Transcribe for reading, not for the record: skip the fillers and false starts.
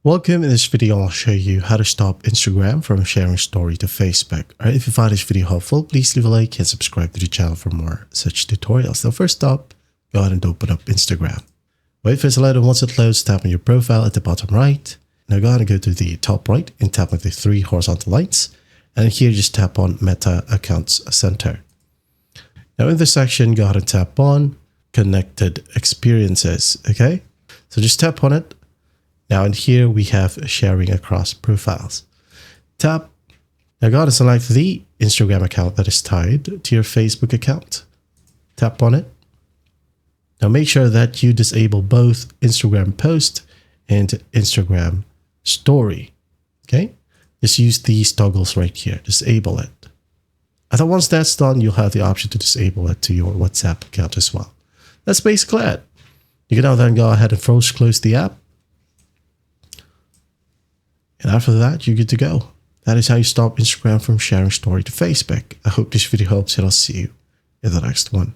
Welcome. In this video, I'll show you how to stop Instagram from sharing story to Facebook. Alright, if you find this video helpful, please leave a like and subscribe to the channel for more such tutorials. Now first up, go ahead and open up Instagram. Wait for it to load, and once it loads, tap on your profile at the bottom right. Now go ahead and go to the top right and tap on the three horizontal lines. And here just tap on Meta Accounts Center. Now in this section, go ahead and tap on Connected Experiences. Okay, so just tap on it. Now in here we have sharing across profiles. Now go ahead and select the Instagram account that is tied to your Facebook account. Tap on it. Now make sure that you disable both Instagram post and Instagram story. Okay, just use these toggles right here. Disable it. And then once that's done, you'll have the option to disable it to your WhatsApp account as well. That's basically it. You can now then go ahead and close the app. And after that, you're good to go. That is how you stop Instagram from sharing story to Facebook. I hope this video helps, and I'll see you in the next one.